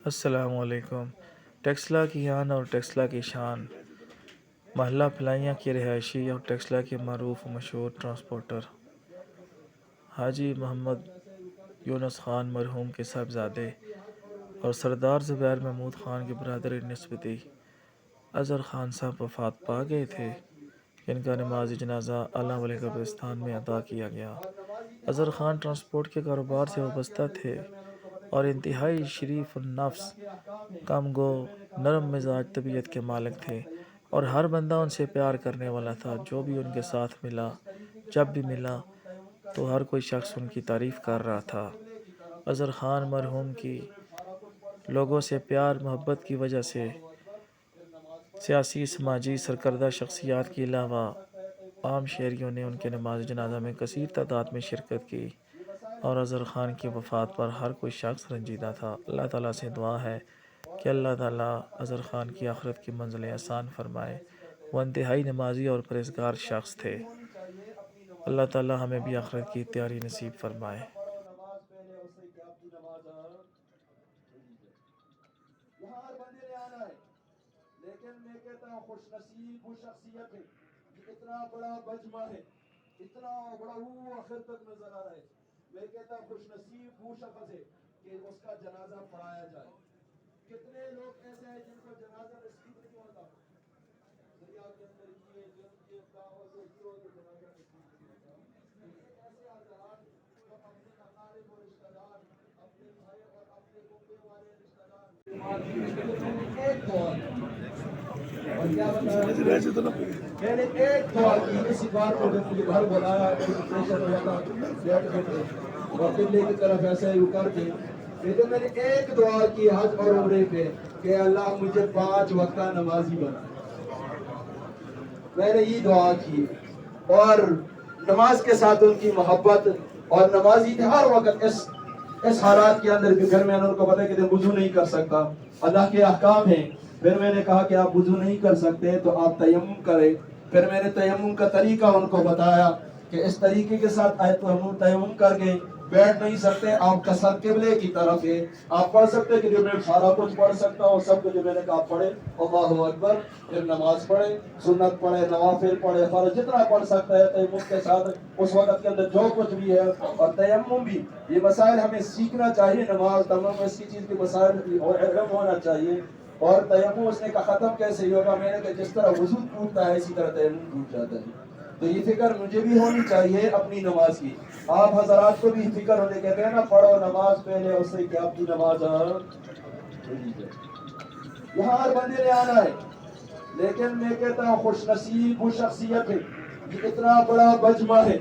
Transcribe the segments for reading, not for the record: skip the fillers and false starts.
السلام علیکم۔ ٹیکسلا کی آن اور ٹیکسلا کی شان۔ محلہ پھلائیاں کی رہائشی اور ٹیکسلا کے معروف و مشہور ٹرانسپورٹر حاجی محمد یونس خان مرحوم کے صاحبزادے اور سردار زبیر محمود خان کے برادر نسبتی اظہر خان صاحب وفات پا گئے تھے، جن کا نماز جنازہ اعلیٰ ولی قبرستان میں ادا کیا گیا۔ اظہر خان ٹرانسپورٹ کے کاروبار سے وابستہ تھے اور انتہائی شریف النفس، کم گو، نرم مزاج طبیعت کے مالک تھے اور ہر بندہ ان سے پیار کرنے والا تھا۔ جو بھی ان کے ساتھ ملا، جب بھی ملا تو ہر کوئی شخص ان کی تعریف کر رہا تھا۔ اظہر خان مرحوم کی لوگوں سے پیار محبت کی وجہ سے سیاسی سماجی سرکردہ شخصیات کے علاوہ عام شہریوں نے ان کے نماز جنازہ میں کثیر تعداد میں شرکت کی اور اظہر خان کی وفات پر ہر کوئی شخص رنجیدہ تھا۔ اللہ تعالیٰ سے دعا ہے کہ اللہ تعالیٰ اظہر خان کی آخرت کی منزلیں آسان فرمائے۔ وہ انتہائی نمازی اور پرہیزگار شخص تھے۔ اللہ تعالیٰ ہمیں بھی آخرت کی تیاری نصیب فرمائے۔ یہاں ہر بندے نے آنا ہے، لیکن میں کہتا ہوں خوش نصیب وہ شخصیت ہے جو اتنا بڑا مجمع ہے، اتنا بڑا وہ آخر تک نظر آ رہا ہے۔ میں کہتا ہوں خوش نصیب وہ شخص ہے کہ اس کا جنازہ پڑھایا جائے۔ کتنے لوگ ایسے ہیں جن کو جنازہ نصیب نہیں ہوتا، دریا کے اندر یہ جن کے دعوت و ہیرو کے جنازہ نصیب نہیں ہوتا۔ یہ ایسے حضرات جو اپنے اقارب و رشتہ دار، اپنے بھائی اور اپنے کنبے والے رشتہ دار ایک دعا اور کیا بتایا، میں نے ایک دعا کی اسی بات کو جب مجھے گھر بلایا پریشر ہو جاتا بیٹھ بیٹھے اور قبلے کی طرف ایسے ہی کر کے لیکن میں نے ایک دعا کی حج اور عمرے پہ کہ اللہ مجھے 5 وقت نمازی بنا۔ میں نے یہ دعا کی اور نماز کے ساتھ ان کی محبت اور نمازی تھے ہر وقت اس حالات کے اندر بھی۔ پھر میں نے ان کو بتایا کہ وضو نہیں کر سکتا، اللہ کے احکام ہیں۔ پھر میں نے کہا کہ آپ وضو نہیں کر سکتے تو آپ تیمم کریں۔ پھر میں نے تیمم کا طریقہ ان کو بتایا کہ اس طریقے کے ساتھ تیمم کر کے بیٹھ نہیں سکتے، آپ کا سر قبلے کی طرف ہے، آپ پڑھ سکتے کہ جو میں سارا کچھ پڑھ سکتا ہوں سب کچھ میں نے کہا پڑھے، اللہ اکبر، پھر نماز پڑھے، سنت پڑھے، نوافل پڑھے، فرض جتنا پڑھ سکتا ہے تیمم کے ساتھ اس وقت کے اندر جو کچھ بھی ہے۔ اور تیمم بھی یہ مسائل ہمیں سیکھنا چاہیے، نماز تمام اس کی چیز کے مسائل اور علم ہونا چاہیے۔ اور تیمم اس نے کہا ختم کیسے ہوگا، میں نے کہا جس طرح وضو ٹوٹتا ہے اسی طرح تیمم ٹوٹ جاتا ہے۔ تو یہ فکر مجھے بھی ہونی چاہیے اپنی نماز کی، آپ حضرات کو بھی فکر ہونے، کہتے ہیں نا پڑھو نماز پہلے اس سے کہ آپ کی نماز یہاں ہر بندے نے آنا ہے، لیکن میں کہتا ہوں خوش نصیب وہ شخصیت ہے جو اتنا بڑا مجمع ہے،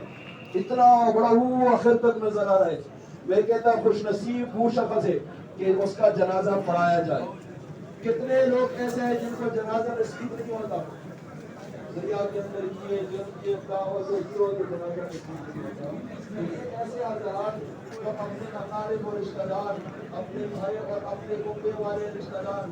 اتنا بڑا وہ آخر تک نظر آ رہا ہے۔ میں کہتا ہوں خوش نصیب وہ شخص ہے کہ اس کا جنازہ پڑھایا جائے۔ کتنے لوگ ایسے ہیں جن کو جنازہ نصیب نہیں ہوتا، دریا کے اندر یہ جن کے دعوت و ہیرو کے جنازہ نصیب نہیں ہوتا۔ یہ ایسے حضرات جو اپنے اقارب و رشتہ دار، اپنے بھائی اور اپنے کنبے والے رشتہ دار